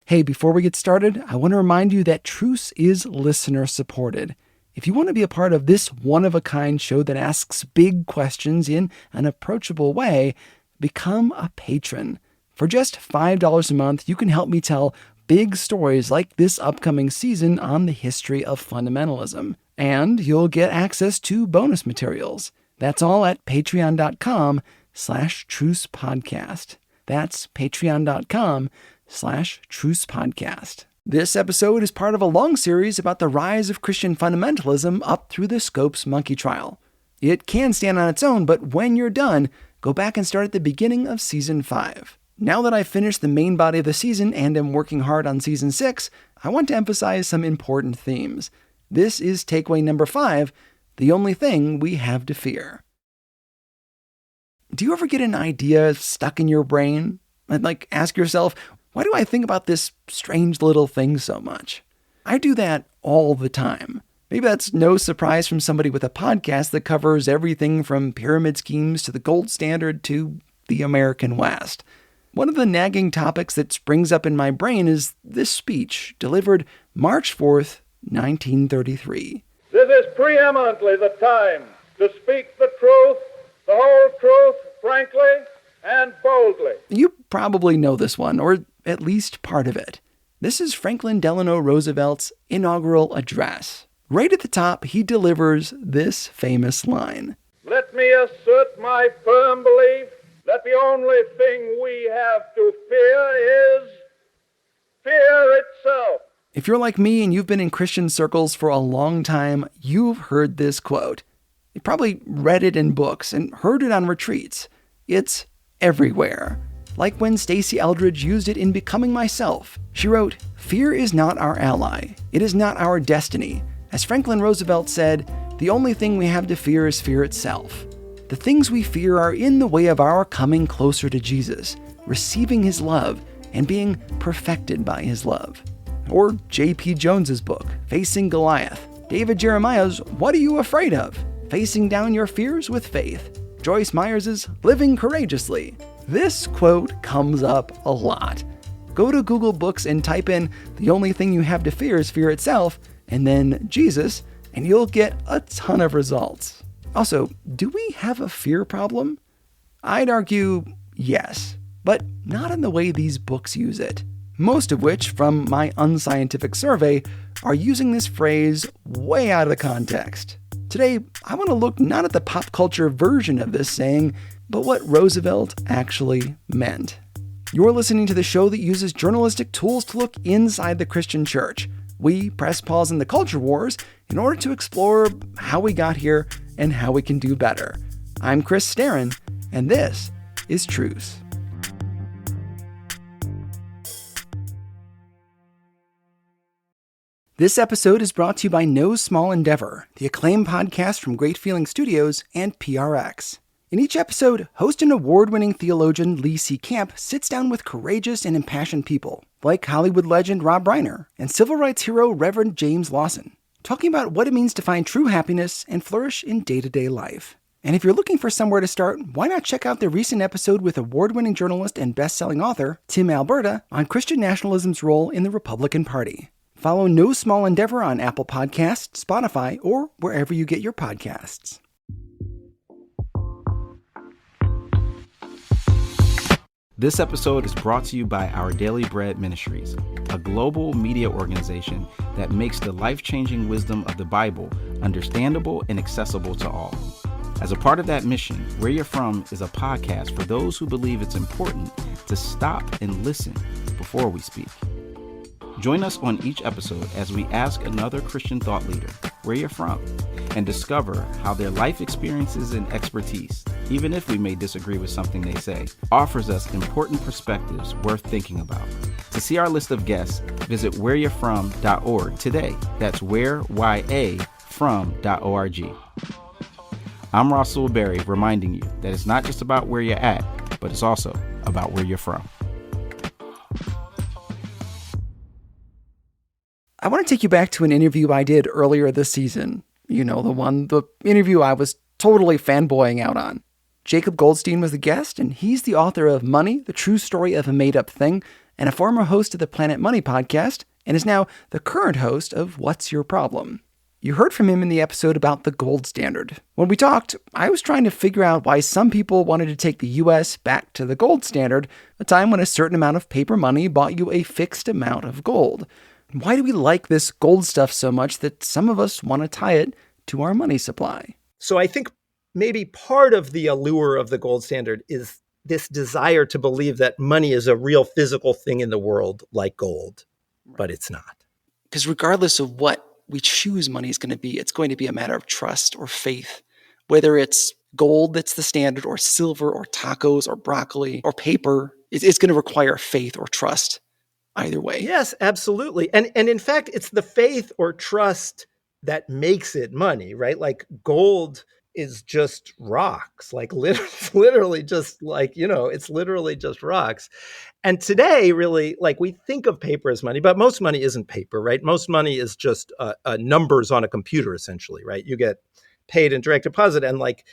Hey, before we get started, I want to remind you that Truce is listener-supported. If you want to be a part of this one-of-a-kind show that asks big questions in an approachable way, become a patron. For just $5 a month, you can help me tell big stories like this upcoming season on the history of fundamentalism. And you'll get access to bonus materials. That's all at patreon.com/trucepodcast. That's patreon.com/trucepodcast. This episode is part of a long series about the rise of Christian fundamentalism up through the Scopes monkey trial. It can stand on its own, but when you're done, go back and start at the beginning of Season 5. Now that I've finished the main body of the season and am working hard on Season 6, I want to emphasize some important themes. This is takeaway number 5, the only thing we have to fear. Do you ever get an idea stuck in your brain? And ask yourself, why do I think about this strange little thing so much? I do that all the time. Maybe that's no surprise from somebody with a podcast that covers everything from pyramid schemes to the gold standard to the American West. One of the nagging topics that springs up in my brain is this speech delivered March 4th, 1933. This is preeminently the time to speak the truth, the whole truth, frankly and boldly. You probably know this one, or at least part of it. This is Franklin Delano Roosevelt's inaugural address. Right at the top, he delivers this famous line. Let me assert my firm belief that the only thing we have to fear is fear itself. If you're like me and you've been in Christian circles for a long time, you've heard this quote. You probably read it in books and heard it on retreats. It's everywhere. Like when Stacey Eldridge used it in Becoming Myself. She wrote, "Fear is not our ally. It is not our destiny. As Franklin Roosevelt said, the only thing we have to fear is fear itself. The things we fear are in the way of our coming closer to Jesus, receiving his love, and being perfected by his love." Or J.P. Jones's book, Facing Goliath. David Jeremiah's What Are You Afraid Of? Facing Down Your Fears with Faith. Joyce Myers's Living Courageously. This quote comes up a lot. Go to Google Books and type in "the only thing you have to fear is fear itself," and then Jesus, and you'll get a ton of results. Also, do we have a fear problem? I'd argue yes, but not in the way these books use it. Most of which, from my unscientific survey, are using this phrase way out of the context. Today, I want to look not at the pop culture version of this saying, but what Roosevelt actually meant. You're listening to the show that uses journalistic tools to look inside the Christian church. We press pause in the culture wars in order to explore how we got here and how we can do better. I'm Chris Staron, and this is Truce. This episode is brought to you by No Small Endeavor, the acclaimed podcast from Great Feeling Studios and PRX. In each episode, host and award-winning theologian Lee C. Camp sits down with courageous and impassioned people, like Hollywood legend Rob Reiner and civil rights hero Reverend James Lawson, talking about what it means to find true happiness and flourish in day-to-day life. And if you're looking for somewhere to start, why not check out the recent episode with award-winning journalist and best-selling author Tim Alberta on Christian nationalism's role in the Republican Party. Follow No Small Endeavor on Apple Podcasts, Spotify, or wherever you get your podcasts. This episode is brought to you by Our Daily Bread Ministries, a global media organization that makes the life-changing wisdom of the Bible understandable and accessible to all. As a part of that mission, Where You're From is a podcast for those who believe it's important to stop and listen before we speak. Join us on each episode as we ask another Christian thought leader where you're from and discover how their life experiences and expertise, even if we may disagree with something they say, offers us important perspectives worth thinking about. To see our list of guests, visit whereyourefrom.org today. That's whereyafrom.org. I'm Russell Berry, reminding you that it's not just about where you're at, but it's also about where you're from. I want to take you back to an interview I did earlier this season. You know, the interview I was totally fanboying out on. Jacob Goldstein was the guest, and he's the author of Money, the True Story of a Made-Up Thing, and a former host of the Planet Money podcast, and is now the current host of What's Your Problem? You heard from him in the episode about the gold standard. When we talked, I was trying to figure out why some people wanted to take the US back to the gold standard, a time when a certain amount of paper money bought you a fixed amount of gold. Why do we like this gold stuff so much that some of us want to tie it to our money supply? So I think maybe part of the allure of the gold standard is this desire to believe that money is a real physical thing in the world like gold, but it's not. Because regardless of what we choose money is going to be, it's going to be a matter of trust or faith. Whether it's gold that's the standard, or silver, or tacos, or broccoli, or paper, it's going to require faith or trust either way. Yes, absolutely. And in fact, it's the faith or trust that makes it money, right? Like gold is just rocks, like literally just like, it's literally just rocks. And today, really, like we think of paper as money, but most money isn't paper, right? Most money is just numbers on a computer, essentially, right? You get paid in direct deposit, and like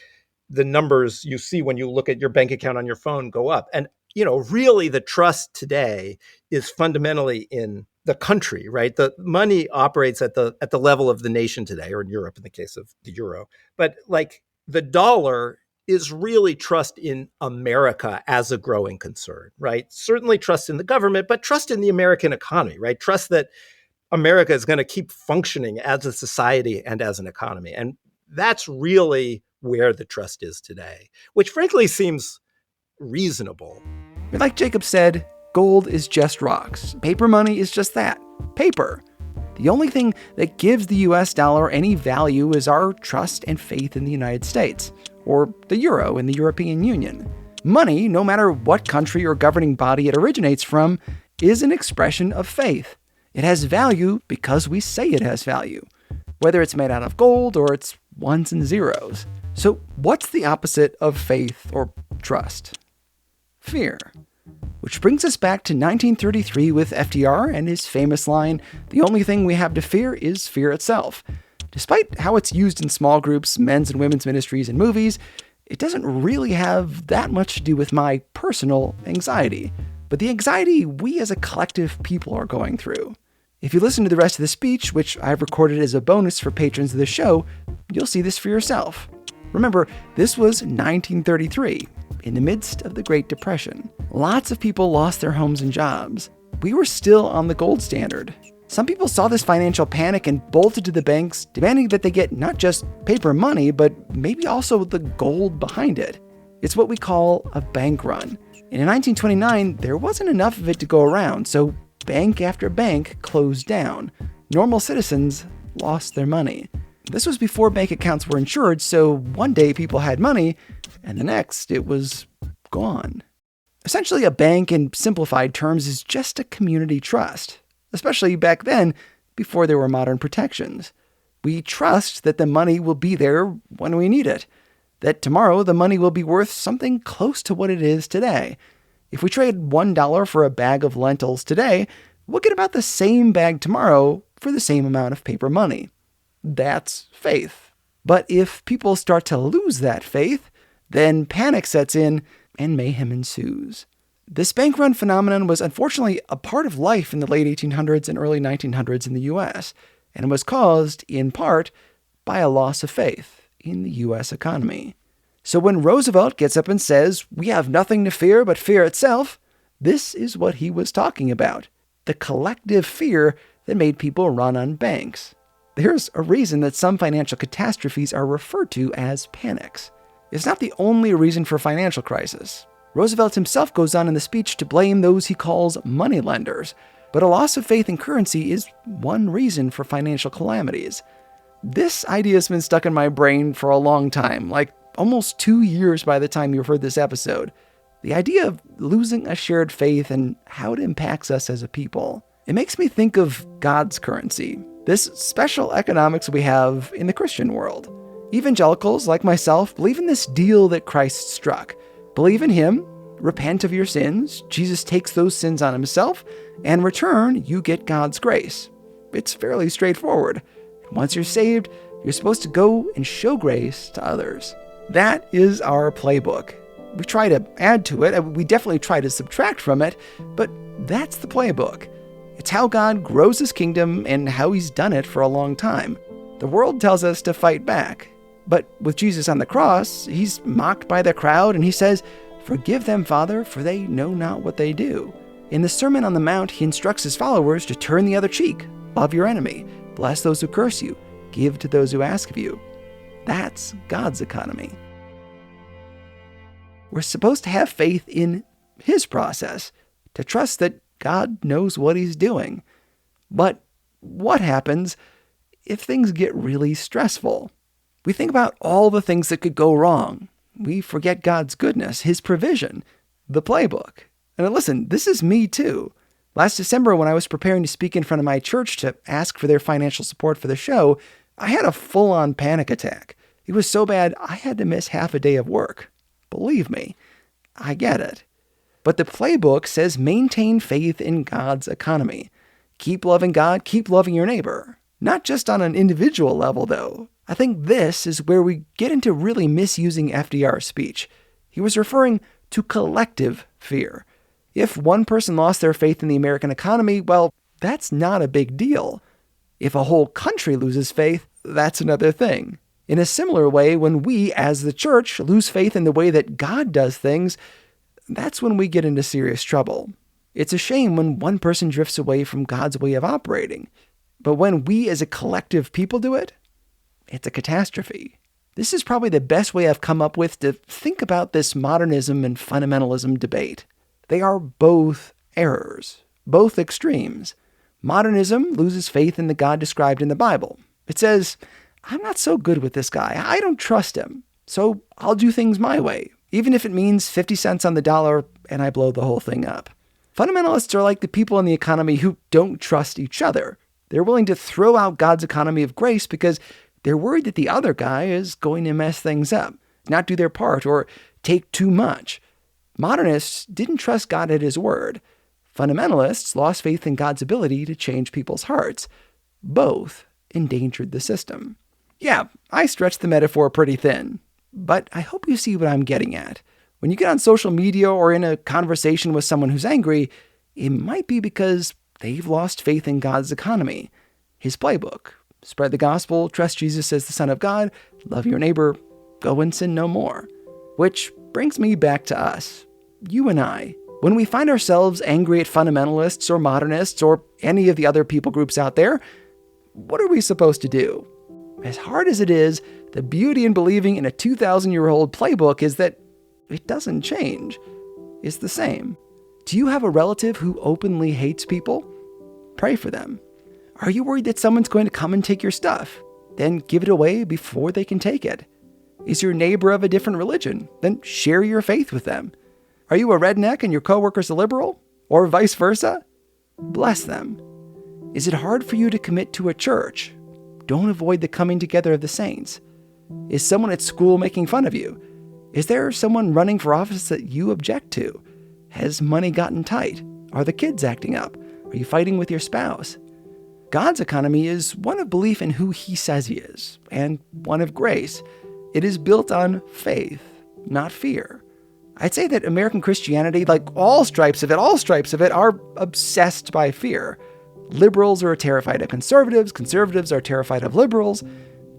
the numbers you see when you look at your bank account on your phone go up. And, really the trust today is fundamentally in the country, right? The money operates at the level of the nation today, or in Europe in the case of the euro. But like the dollar is really trust in America as a growing concern, right? Certainly trust in the government, but trust in the American economy, right? Trust that America is going to keep functioning as a society and as an economy. And that's really where the trust is today, which frankly seems reasonable. Like Jacob said, gold is just rocks. Paper money is just that, paper. The only thing that gives the US dollar any value is our trust and faith in the United States, or the euro in the European Union. Money, no matter what country or governing body it originates from, is an expression of faith. It has value because we say it has value, whether it's made out of gold or it's ones and zeros. So what's the opposite of faith or trust? Fear. Which brings us back to 1933 with FDR and his famous line, "The only thing we have to fear is fear itself." Despite how it's used in small groups, men's and women's ministries, and movies, it doesn't really have that much to do with my personal anxiety, but the anxiety we as a collective people are going through. If you listen to the rest of the speech, which I've recorded as a bonus for patrons of the show, you'll see this for yourself. Remember, this was 1933, in the midst of the Great Depression. Lots of people lost their homes and jobs. We were still on the gold standard. Some people saw this financial panic and bolted to the banks, demanding that they get not just paper money, but maybe also the gold behind it. It's what we call a bank run. And in 1929, there wasn't enough of it to go around, so bank after bank closed down. Normal citizens lost their money. This was before bank accounts were insured, so one day people had money, and the next it was gone. Essentially, a bank in simplified terms is just a community trust, especially back then, before there were modern protections. We trust that the money will be there when we need it, that tomorrow the money will be worth something close to what it is today. If we trade $1 for a bag of lentils today, we'll get about the same bag tomorrow for the same amount of paper money. That's faith. But if people start to lose that faith, then panic sets in and mayhem ensues. This bank run phenomenon was unfortunately a part of life in the late 1800s and early 1900s in the US, and was caused, in part, by a loss of faith in the US economy. So when Roosevelt gets up and says, "We have nothing to fear but fear itself," this is what he was talking about. The collective fear that made people run on banks. There's a reason that some financial catastrophes are referred to as panics. It's not the only reason for financial crisis. Roosevelt himself goes on in the speech to blame those he calls moneylenders, but a loss of faith in currency is one reason for financial calamities. This idea has been stuck in my brain for a long time, like almost 2 years by the time you've heard this episode. The idea of losing a shared faith and how it impacts us as a people. It makes me think of God's currency, this special economics we have in the Christian world. Evangelicals, like myself, believe in this deal that Christ struck. Believe in him, repent of your sins, Jesus takes those sins on himself, and in return, you get God's grace. It's fairly straightforward. Once you're saved, you're supposed to go and show grace to others. That is our playbook. We try to add to it. We definitely try to subtract from it, but that's the playbook. It's how God grows his kingdom and how he's done it for a long time. The world tells us to fight back, but with Jesus on the cross, he's mocked by the crowd and he says, "Forgive them, Father, for they know not what they do." In the Sermon on the Mount, he instructs his followers to turn the other cheek, love your enemy, bless those who curse you, give to those who ask of you. That's God's economy. We're supposed to have faith in his process, to trust that God knows what he's doing. But what happens if things get really stressful? We think about all the things that could go wrong. We forget God's goodness, his provision, the playbook. And listen, this is me too. Last December, when I was preparing to speak in front of my church to ask for their financial support for the show, I had a full-on panic attack. It was so bad, I had to miss half a day of work. Believe me, I get it. But the playbook says maintain faith in God's economy. Keep loving God, keep loving your neighbor. Not just on an individual level, though. I think this is where we get into really misusing FDR's speech. He was referring to collective fear. If one person lost their faith in the American economy, well, that's not a big deal. If a whole country loses faith, that's another thing. In a similar way, when we, as the church, lose faith in the way that God does things, that's when we get into serious trouble. It's a shame when one person drifts away from God's way of operating. But when we as a collective people do it, it's a catastrophe. This is probably the best way I've come up with to think about this modernism and fundamentalism debate. They are both errors, both extremes. Modernism loses faith in the God described in the Bible. It says, I'm not so good with this guy. I don't trust him. So I'll do things my way, even if it means 50 cents on the dollar and I blow the whole thing up. Fundamentalists are like the people in the economy who don't trust each other. They're willing to throw out God's economy of grace because they're worried that the other guy is going to mess things up, not do their part, or take too much. Modernists didn't trust God at his word. Fundamentalists lost faith in God's ability to change people's hearts. Both endangered the system. Yeah, I stretched the metaphor pretty thin, but I hope you see what I'm getting at. When you get on social media or in a conversation with someone who's angry, it might be because they've lost faith in God's economy, his playbook. Spread the gospel, trust Jesus as the Son of God, love your neighbor, go and sin no more. Which brings me back to us, you and I. When we find ourselves angry at fundamentalists or modernists or any of the other people groups out there, what are we supposed to do? As hard as it is, the beauty in believing in a 2,000-year-old playbook is that it doesn't change. It's the same. Do you have a relative who openly hates people? Pray for them. Are you worried that someone's going to come and take your stuff? Then give it away before they can take it. Is your neighbor of a different religion? Then share your faith with them. Are you a redneck and your coworker's a liberal? Or vice versa? Bless them. Is it hard for you to commit to a church? Don't avoid the coming together of the saints. Is someone at school making fun of you? Is there someone running for office that you object to? Has money gotten tight? Are the kids acting up? Are you fighting with your spouse? God's economy is one of belief in who he says he is, and one of grace. It is built on faith, not fear. I'd say that American Christianity, like all stripes of it, are obsessed by fear. Liberals are terrified of conservatives. Conservatives are terrified of liberals.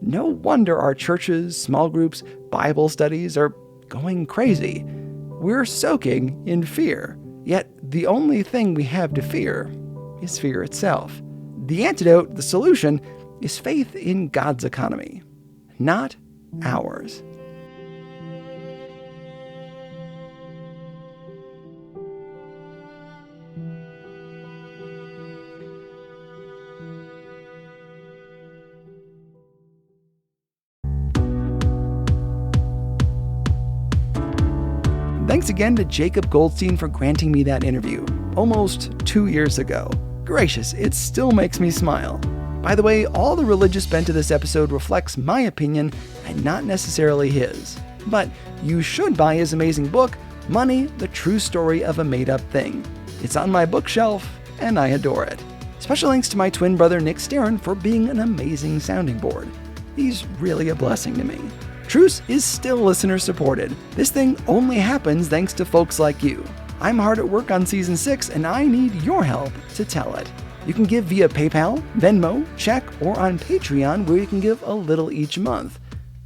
No wonder our churches, small groups, Bible studies are going crazy. We're soaking in fear. Yet the only thing we have to fear is fear itself. The antidote, the solution, is faith in God's economy, not ours. Thanks again to Jacob Goldstein for granting me that interview, almost 2 years ago. Gracious, it still makes me smile. By the way, all the religious bent of this episode reflects my opinion and not necessarily his. But you should buy his amazing book, Money, the True Story of a Made-Up Thing. It's on my bookshelf, and I adore it. Special thanks to my twin brother Nick Starron for being an amazing sounding board. He's really a blessing to me. Truce is still listener supported. This thing only happens thanks to folks like you. I'm hard at work on season 6 and I need your help to tell it. You can give via PayPal, Venmo, check, or on Patreon where you can give a little each month.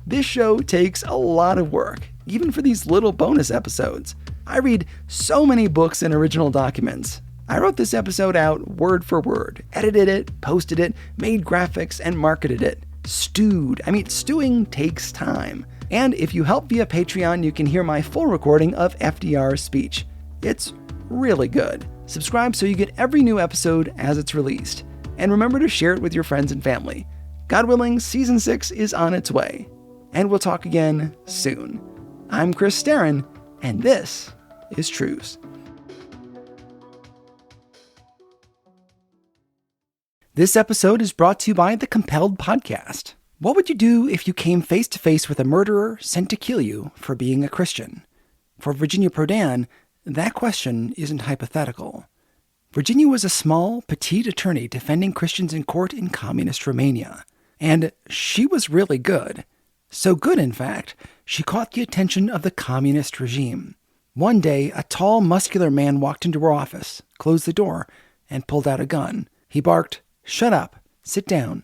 This show takes a lot of work, even for these little bonus episodes. I read so many books and original documents. I wrote this episode out word for word, edited it, posted it, made graphics, and marketed it. Stewing takes time. And if you help via Patreon, you can hear my full recording of FDR's speech. It's really good. Subscribe so you get every new episode as it's released. And remember to share it with your friends and family. God willing, season 6 is on its way. And we'll talk again soon. I'm Chris Staron, and this is Truce. This episode is brought to you by the Compelled Podcast. What would you do if you came face to face with a murderer sent to kill you for being a Christian? For Virginia Prodan, that question isn't hypothetical. Virginia was a small, petite attorney defending Christians in court in communist Romania. And she was really good. So good, in fact, she caught the attention of the communist regime. One day, a tall, muscular man walked into her office, closed the door, and pulled out a gun. He barked, "Shut up, sit down.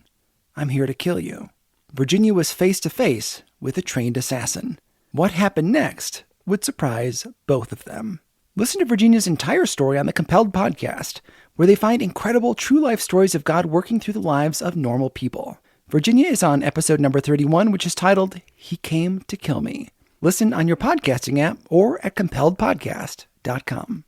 I'm here to kill you." Virginia was face to face with a trained assassin. What happened next would surprise both of them. Listen to Virginia's entire story on the Compelled Podcast, where they find incredible true life stories of God working through the lives of normal people. Virginia is on episode number 31, which is titled, He Came to Kill Me. Listen on your podcasting app or at compelledpodcast.com.